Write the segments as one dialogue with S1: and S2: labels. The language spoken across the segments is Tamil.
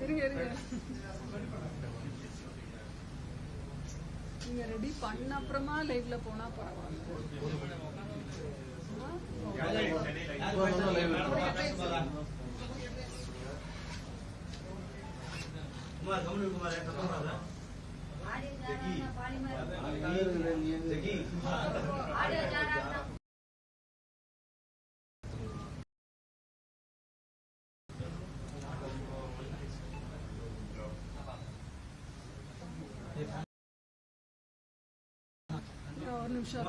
S1: நீங்க ரெடி பண்ண அப்புறமா லைவ்ல போனா பரவாயில்ல. ஒரு நிமிஷம்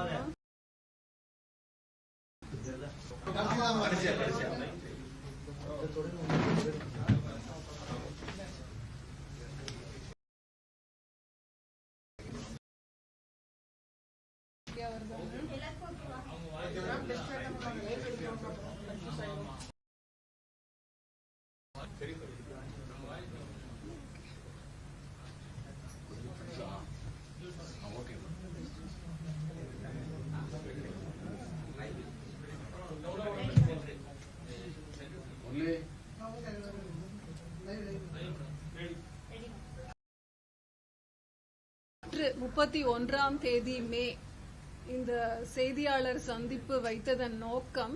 S1: முப்பத்தி 31ஆம் தேதி மே இந்த செய்தியாளர் சந்திப்பு வைத்ததன் நோக்கம்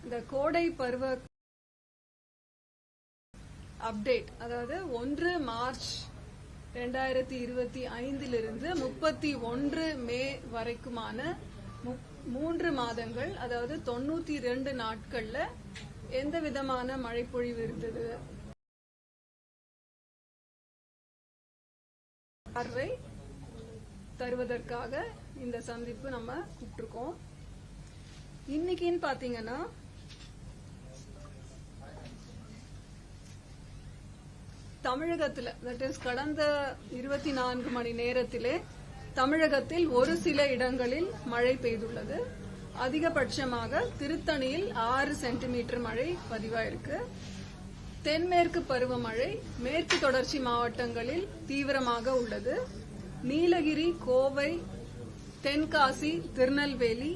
S1: இந்த கோடை பருவ அப்டேட், அதாவது 1 மார்ச் 2025 31 மே வரைக்குமான 3 மாதங்கள், அதாவது 92 நாட்கள்ல எந்த விதமான மழைப்பொழிவு இருந்தது பார்வை தருவதற்காக இந்த சந்திப்பு நம்ம கூப்பிட்டுருக்கோம். இன்னைக்குன்னு பாத்தீங்கன்னா தமிழகத்துல கடந்த 24 மணி நேரத்திலே தமிழகத்தில் ஒரு சில இடங்களில் மழை பெய்துள்ளது. அதிகபட்சமாக திருத்தணியில் 6 சென்டிமீட்டர் மழை பதிவாயிருக்கு. தென்மேற்கு பருவமழை மேற்கு தொடர்ச்சி மாவட்டங்களில் தீவிரமாக உள்ளது. நீலகிரி, கோவை, தென்காசி, திருநெல்வேலி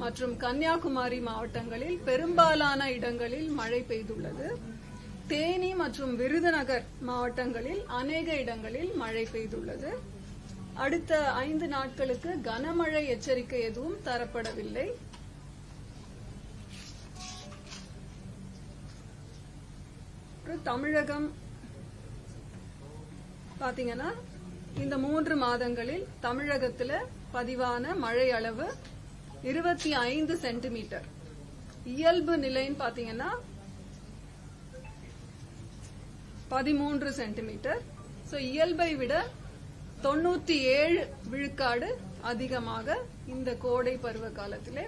S1: மற்றும் கன்னியாகுமரி மாவட்டங்களில் பெரும்பாலான இடங்களில் மழை பெய்துள்ளது. தேனி மற்றும் விருதுநகர் மாவட்டங்களில் அநேக இடங்களில் மழை பெய்துள்ளது. அடுத்த 5 நாட்களுக்கு கனமழை எச்சரிக்கை எதுவும் தரப்படவில்லை. தமிழகம் பாத்தீங்கன்னா இந்த 3 மாதங்களில் தமிழகத்தில் பதிவான மழை அளவு 25 சென்டிமீட்டர். இயல்பு நிலைன்னு பாத்தீங்கன்னா 13 சென்டிமீட்டர். இயல்பை விட 97 விழுக்காடு அதிகமாக இந்த கோடை பருவ காலத்திலே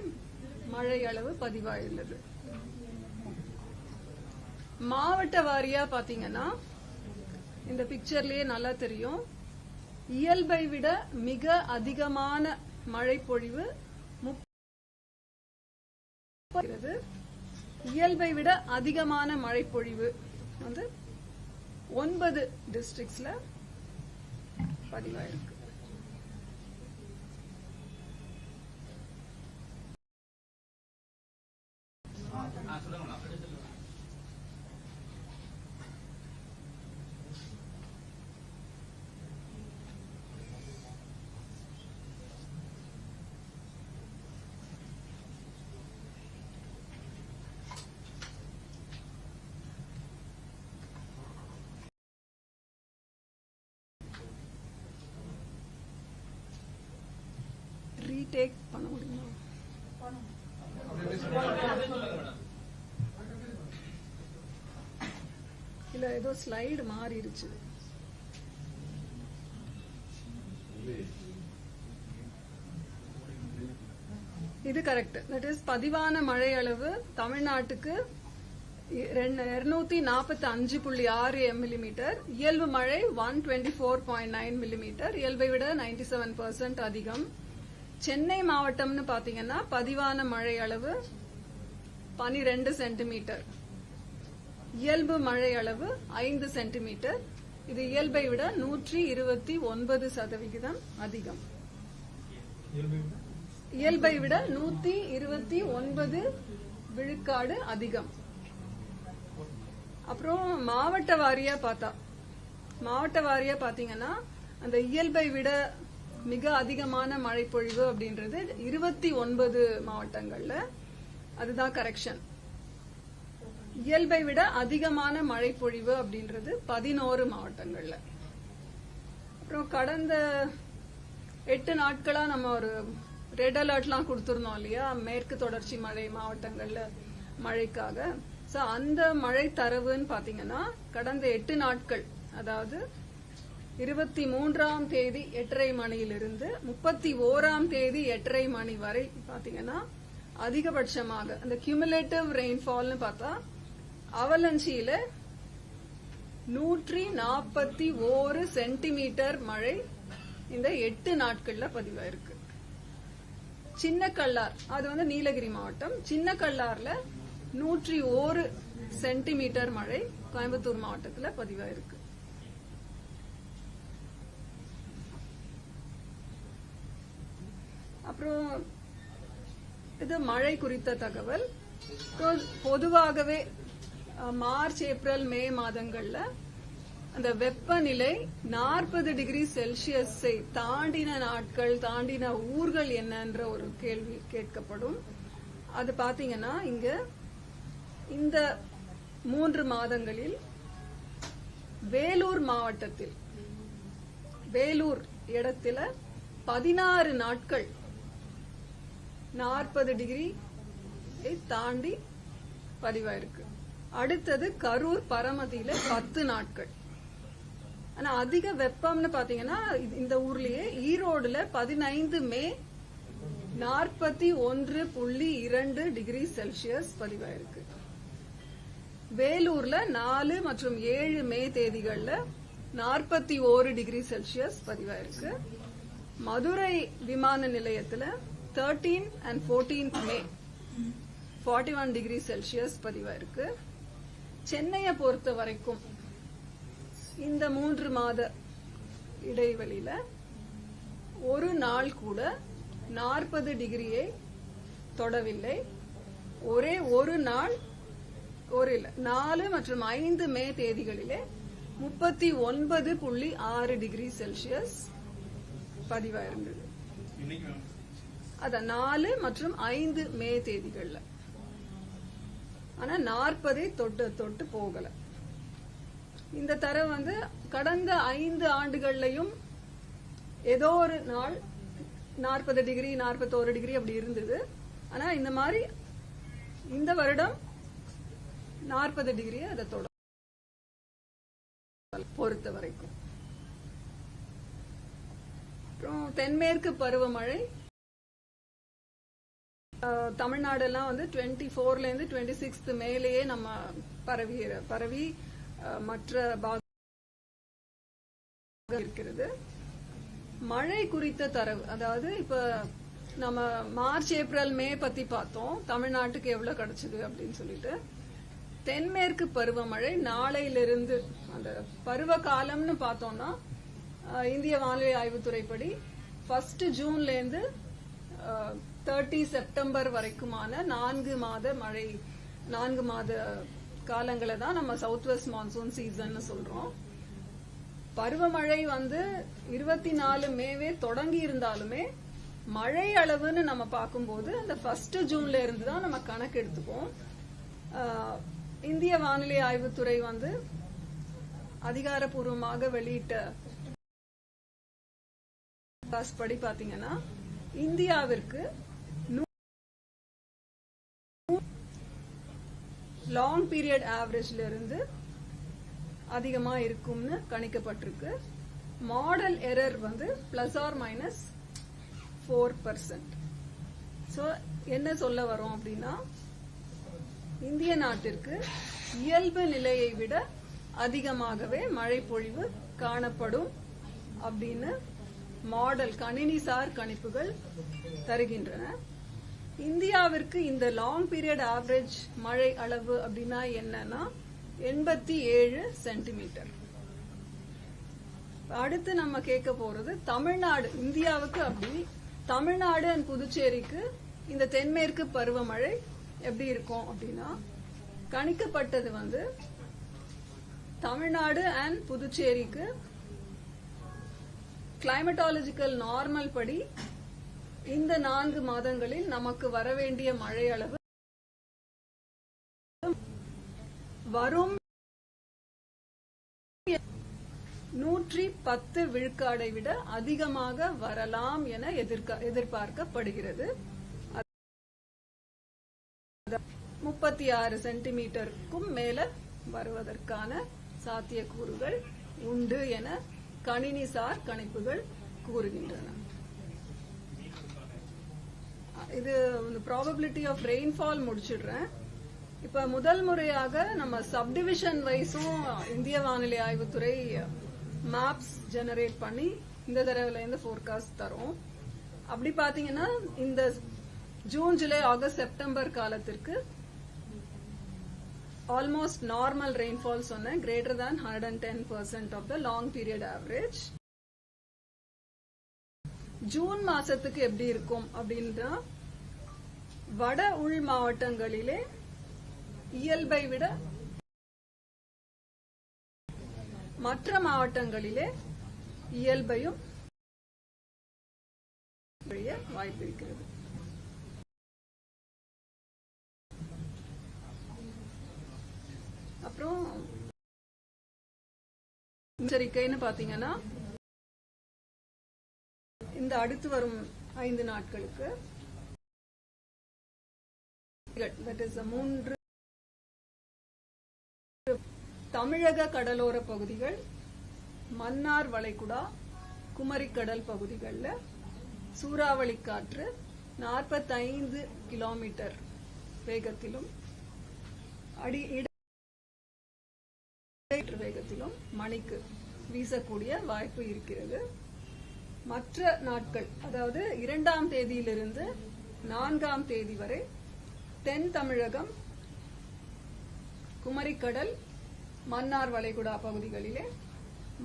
S1: மழை அளவு பதிவாயுள்ளது. மாவட்ட வாரியா பாத்தீங்கன்னா இந்த பிக்சர்லயே நல்லா தெரியும். இயல்பை விட மிக அதிகமான மழை பொழிவு இயல்பை விட அதிகமான மழை பொழிவு 9 டிஸ்ட்ரிக்ட்ஸ்ல பதிவாயிருக்கு. ரீடேக் பண்ண முடியுமா? இல்ல ஏதோ ஸ்லைடு மாறிடுச்சு. இது கரெக்ட். தட் இஸ் பதிவான மழை அளவு தமிழ்நாட்டுக்கு 245.6 மில்லிமீட்டர். இயல்பு மழை 124.9 மில்லிமீட்டர். இயல்பை விட 97% அதிகம். சென்னை மாவட்டம்னு பாத்தீங்கன்னா பதிவான மழை அளவு 12 சென்டிமீட்டர். இயல்பு மழை அளவு 5 சென்டிமீட்டர். இது இயல்பை விட 129% அதிகம். இயல்பை விட 129 விழுக்காடு அதிகம். அப்புறம் மாவட்ட வாரியா பார்த்தா மாவட்ட வாரியா பாத்தீங்கன்னா அந்த இயல்பை விட மிக அதிகமான மழைப்பொழிவு அப்படின்றது 29 மாவட்டங்கள்ல. அதுதான் கரெக்ஷன். இயல்பை விட அதிகமான மழைப்பொழிவு அப்படின்றது 11 மாவட்டங்கள்ல. அப்புறம் கடந்த 8 நாட்களா நம்ம ஒரு ரெட் அலர்ட்லாம் கொடுத்திருந்தோம் இல்லையா, மேற்கு தொடர்ச்சி மழை மாவட்டங்கள்ல மழைக்காக. சோ அந்த மழை தரவுன்னு பாத்தீங்கன்னா கடந்த 8 நாட்கள், அதாவது 23ஆம் தேதி 8:30 மணியிலிருந்து 31ஆம் தேதி 8:30 மணி வரை பாத்தீங்கன்னா அதிகபட்சமாக அந்த கியூமுலேட்டிவ் ரெயின்ஃபால்னு பார்த்தா அவலஞ்சியில 141 சென்டிமீட்டர் மழை இந்த 8 நாட்கள்ல பதிவாயிருக்கு. சின்ன கல்லார், அது வந்து நீலகிரி மாவட்டம், சின்ன கல்லார்ல 101 சென்டிமீட்டர் மழை கோயம்புத்தூர் மாவட்டத்துல பதிவாயிருக்கு. அப்புறம் இது மழை குறித்த தகவல். பொதுவாகவே மார்ச், ஏப்ரல், மே மாதங்கள்ல அந்த வெப்பநிலை 40 டிகிரி செல்சியஸை தாண்டின நாட்கள், தாண்டின ஊர்கள் என்னன்ற ஒரு கேள்வி கேட்கப்படும். அது பாத்தீங்கன்னா இங்க இந்த 3 மாதங்களில் வேலூர் மாவட்டத்தில், வேலூர் இடத்துல 16 நாட்கள் 40 டிகிரி தாண்டி பதிவாயிருக்கு. அடுத்தது கரூர், பரமத்தியில 10 நாட்கள். ஆனா அதிக வெப்பம்னு பாத்தீங்கன்னா இந்த ஊர்லயே ஈரோடுல 15 மே 41.2 டிகிரி செல்சியஸ் பதிவாயிருக்கு. வேலூர்ல 4 மற்றும் 7 மே தேதிகள்ல 41 டிகிரி செல்சியஸ் பதிவாயிருக்கு. மதுரை விமான நிலையத்துல 13 and 14th மே 41 டிகிரி செல்சியஸ் பதிவாயிருக்கு. சென்னையை பொறுத்த வரைக்கும் இந்த 3 மாத இடைவெளியில ஒரு நாள் கூட 40 டிகிரியை தொடவில்லை. ஒரே ஒரு நாள், 4 மற்றும் 5 மே தேதிகளிலே 39.6 டிகிரி செல்சியஸ் பதிவாயிருந்தது. அதான் 4 மற்றும் 5 மே தேதிகள்ல. ஆனா 40 தொட்டு போகல. இந்த தரவு வந்து கடந்த 5 ஆண்டுகள்லயும் ஏதோ ஒரு நாள் 40 டிகிரி, 41 டிகிரி அப்படி இருந்தது. ஆனா இந்த மாதிரி இந்த வருடம் 40 டிகிரி அதை தொட பொறுத்த வரைக்கும். அப்புறம் தென்மேற்கு பருவமழை தமிழ்நாடு எல்லாம் வந்து 24ல இருந்து 26 மேலேயே நம்ம பரவி மற்ற இருக்கிறது. மழை குறித்த தரவு, அதாவது இப்ப நம்ம மார்ச், ஏப்ரல், மே பத்தி பார்த்தோம், தமிழ்நாட்டுக்கு எவ்வளவு கிடைச்சது அப்படின்னு சொல்லிட்டு. தென்மேற்கு பருவமழை நாளையிலிருந்து, அந்த பருவ காலம்னு பார்த்தோம்னா இந்திய வானிலை ஆய்வுத்துறைப்படி 1 ஜூன்ல இருந்து 30 செப்டம்பர் வரைக்குமான 4 மாத மழை, 4 மாத காலங்களை தான் நம்ம சவுத் வெஸ்ட் மான்சூன் சீசன் சொல்றோம். பருவமழை வந்து 24 மேவே தொடங்கி இருந்தாலுமே மழை அளவுன்னு நம்ம பார்க்கும்போது அந்த 1 ஜூன்ல இருந்து தான் நம்ம கணக்கு எடுத்துப்போம். இந்திய வானிலை ஆய்வுத்துறை வந்து அதிகாரப்பூர்வமாக வெளியிட்ட படி பாத்தீங்கன்னா இந்தியாவிற்கு லாங் பீரியட் ஆவரேஜ்ல இருந்து அதிகமா இருக்கும்னு கணிக்கப்பட்டிருக்கு. மாடல் எரர் வந்து +or-4%. சோ என்ன சொல்ல வரோம் அப்படின்னா, இந்திய நாட்டிற்கு இயல்பு நிலையை விட அதிகமாகவே மழை பொழிவு காணப்படும் அப்படின்னு மாடல் கணினிசார் கணிப்புகள் தருகின்றன. இந்தியாவிற்கு இந்த லாங் பீரியட் ஆவரேஜ் மழை அளவு அப்படின்னா என்னன்னா 87 சென்டிமீட்டர். அடுத்து நம்ம கேட்க போறது தமிழ்நாடு, இந்தியாவுக்கு அப்படி தமிழ்நாடு அண்ட் புதுச்சேரிக்கு இந்த தென்மேற்கு பருவமழை எப்படி இருக்கும் அப்படின்னா, கணிக்கப்பட்டது வந்து தமிழ்நாடு அண்ட் புதுச்சேரிக்கு கிளைமேட்டாலஜிக்கல் நார்மல் படி இந்த 4 மாதங்களில் நமக்கு வரவேண்டிய மழை அளவு வரும் 110 விழுக்காடை விட அதிகமாக வரலாம் என எதிர்பார்க்கப்படுகிறது. 36 சென்டிமீட்டருக்கும் மேல வருவதற்கான சாத்தியக்கூறுகள் உண்டு என கணினிசார் கணிப்புகள் கூறுகின்றன. இது ப்ராபபிலிட்டி ஆஃப் ரெயின்ஃபால் முடிச்சிடுறேன். இப்ப முதல் முறையாக நம்ம சப்டிவிஷன் வைஸும் இந்திய வானிலை ஆய்வுத்துறை மேப்ஸ் ஜெனரேட் பண்ணி இந்த தடவைல இருந்து ஃபோர்காஸ்ட் தரும். அப்படி பாத்தீங்கன்னா இந்த ஜூன், ஜூலை, ஆகஸ்ட், செப்டம்பர் காலத்திற்கு ஆல்மோஸ்ட் நார்மல் ரெயின்ஃபால் சொன்னேன், greater than 110% of the long period average. ஜூன் மாசத்துக்கு எப்படி இருக்கும் அப்படின்னா, வட உள் மாவட்டங்களிலே இயல்பை விட மற்ற மாவட்டங்களிலே இயல்பையும் வாய்ப்பு இருக்கிறது. அப்புறம் எச்சரிக்கைன்னு பாத்தீங்கன்னா, இந்த அடுத்து வரும் 5 நாட்களுக்கு that is 3 தமிழக கடலோர பகுதிகள், மன்னார் வளைகுடா, குமரிக்கடல் பகுதிகளில் சூறாவளி காற்று 45 கிலோமீட்டர் வேகத்திலும் வேகத்திலும் மணிக்கு வீசக்கூடிய வாய்ப்பு இருக்கிறது. மற்ற நாட்கள், அதாவது 2ஆம் தேதியிலிருந்து 4ஆம் தேதி வரை தென் தமிழகம், குமரிக்கடல், மன்னார் வளைகுடா பகுதிகளிலே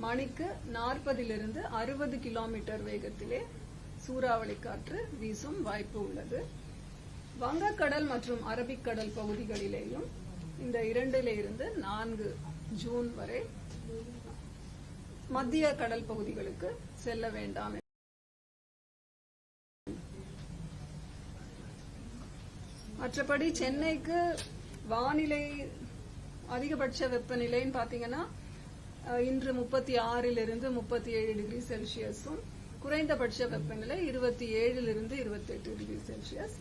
S1: மணிக்கு 40 to 60 கிலோமீட்டர் வேகத்திலே சூறாவளி காற்று வீசும் வாய்ப்பு உள்ளது. வங்கக்கடல் மற்றும் அரபிக்கடல் பகுதிகளிலேயும் இந்த 2 to 4 ஜூன் வரை மத்திய கடல் பகுதிகளுக்கு செல்ல வேண்டாம். மற்றபடி சென்னைக்கு வானிலை அதிகபட்ச வெப்பநிலைன்னு பாத்தீங்கன்னா இன்று 36 to 37 டிகிரி செல்சியஸும், குறைந்தபட்ச வெப்பநிலை 27 to 28 டிகிரி செல்சியஸ்.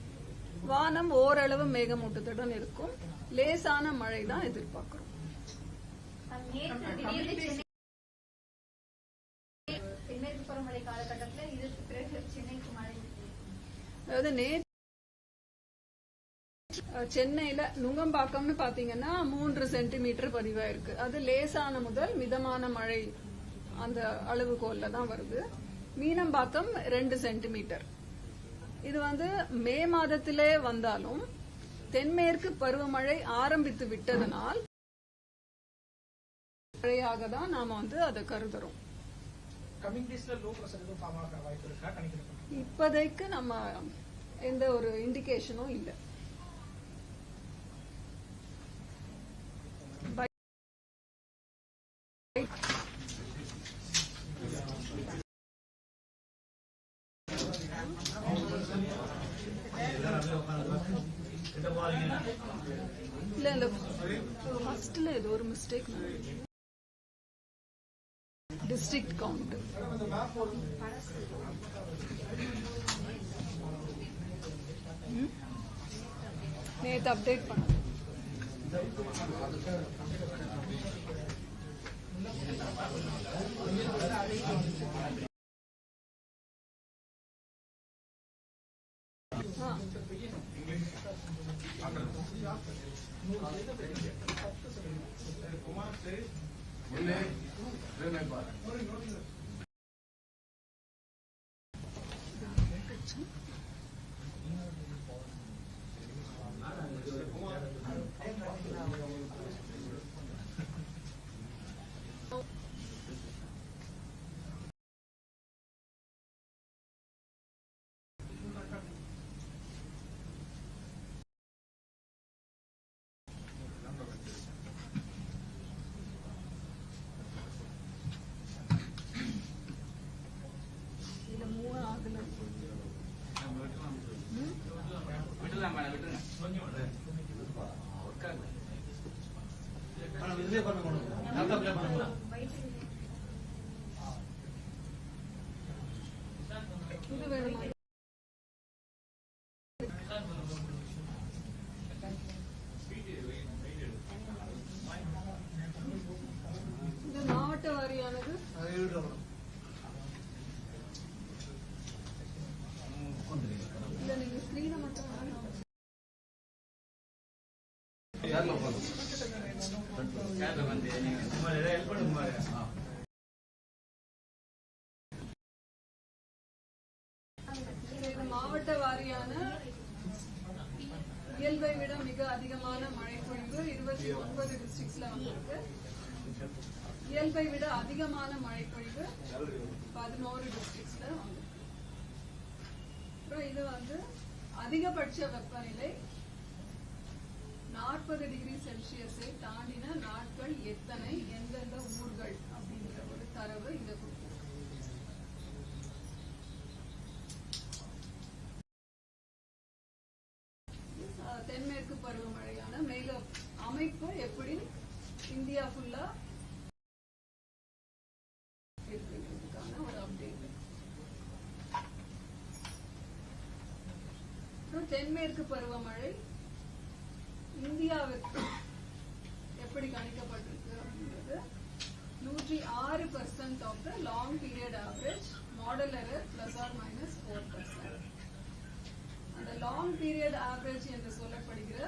S1: வானம் ஓரளவு மேகமூட்டத்துடன் இருக்கும். லேசான மழை தான் எதிர்பார்க்கிறோம். அதாவது சென்னையில நுங்கம்பாக்கம்னு பாத்தீங்கன்னா 3 சென்டிமீட்டர் பதிவாயிருக்கு. அது லேசான முதல் மிதமான மழை அந்த அளவுகோல்ல தான் வருது. மீனம்பாக்கம் 2 சென்டிமீட்டர். இது மே மாதத்திலே வந்தாலும் தென்மேற்கு பருவமழை ஆரம்பித்து விட்டதனால் மழையாக தான் நாம அதை கருதுறோம். இப்போதைக்கு நம்ம எந்த ஒரு இண்டிகேஷனும் இல்லை. இல்ல இந்த ஃபர்ஸ்ட்ல ஏதோ ஒரு மிஸ்டேக், டிஸ்ட்ரிக்ட் கவுண்ட் நேத்து அப்டேட் பண்ண. இது வேணுமா? இது மாவட்ட வாரியானது இல்ல, நீங்க ஸ்கிரீனை மட்டும் மாவட்ட வாரியான இயல்பை விட மிக அதிகமான மழை பொழிவு 29 டிஸ்ட்ரிக்ட்ஸ்ல வந்திருக்கு. இயல்பை விட அதிகமான மழை பொழிவு 11 டிஸ்ட்ரிக்ட்ஸ்ல வந்திருக்கு. இது வந்து அதிகபட்ச வெப்பநிலை 40 டிகிரி செல்சியஸை தாண்டின நாட்கள் எத்தனை, எந்தெந்த ஊர்கள் அப்படிங்கிற ஒரு தரவு இங்க கொடுத்திருக்கு. தென்மேற்கு பருவமழையான மேல அமைப்பு எப்படி இந்தியா ஃபுல்லா இருக்கிறதுக்கான ஒரு அப்டேட். தென்மேற்கு பருவமழை இந்தியாவிற்கு எப்படி கணிக்கப்பட்டிருக்கு அப்படின்றது 106% of the long period average, model error ±4%. அந்த லாங் பீரியட் ஆவரேஜ் என்று சொல்லப்படுகிற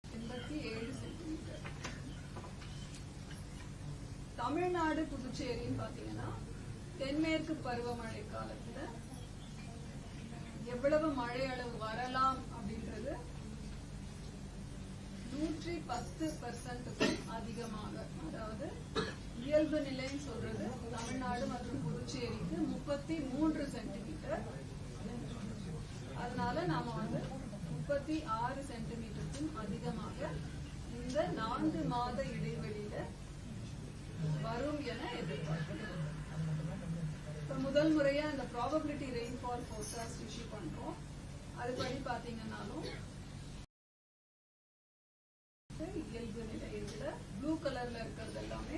S1: 87 சென்டிமீட்டர். தமிழ்நாடு புதுச்சேரின்னு பாத்தீங்கன்னா தென்மேற்கு பருவமழை காலத்துல எவ்வளவு மழை அளவு வரலாம் அப்படின்றது 110% அதிகமாக, அதாவது இயல்பு நிலைன்னு சொல்றது தமிழ்நாடு மற்றும் புதுச்சேரிக்கு 33 சென்டிமீட்டர். அதனால நாம வந்து 36 சென்டிமீட்டருக்கும் அதிகமாக இந்த 4 மாத இடைவெளியில வரும் என எதிர்பார்க்கிறோம். முதல் முறையா இந்த ப்ராபபிலிட்டி ரெயின்ஃபால் ஃபோர்காஸ்ட் இஷ்யூ பண்றோம். அதுபடி பாத்தீங்கன்னாலும் இயல்பு நிலையை விட ப்ளூ கலர்ல இருக்கிறது எல்லாமே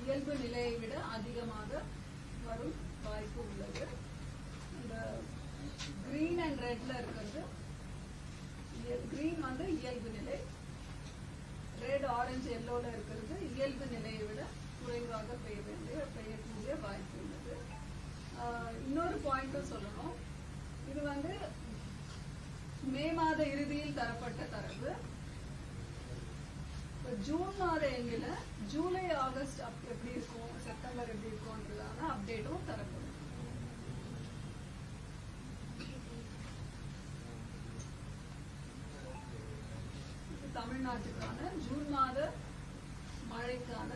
S1: இயல்பு நிலையை விட அதிகமாக வரும் வாய்ப்பு உள்ளது. இந்த கிரீன் அண்ட் ரெட்ல இருக்கிறது கிரீன் வந்து இயல்பு நிலை, ரெட் ஆரஞ்சு எல்லோல இருக்கிறது இயல்பு நிலையை விட குறைவாக பெய்யக்கூடிய வாய்ப்பு உள்ளது. இன்னொரு பாயிண்ட்டும் சொல்லணும், இது வந்து மே மாத இறுதியில் தரப்பட்ட தரவு. ஜூன் மாத எண்ணில ஜூலை ஆகஸ்ட் எப்படி இருக்கும், செப்டம்பர் எப்படி இருக்கும்ன்றதான அப்டேட்டும் தரப்படும். தமிழ்நாட்டுக்கான ஜூன் மாத மழைக்கான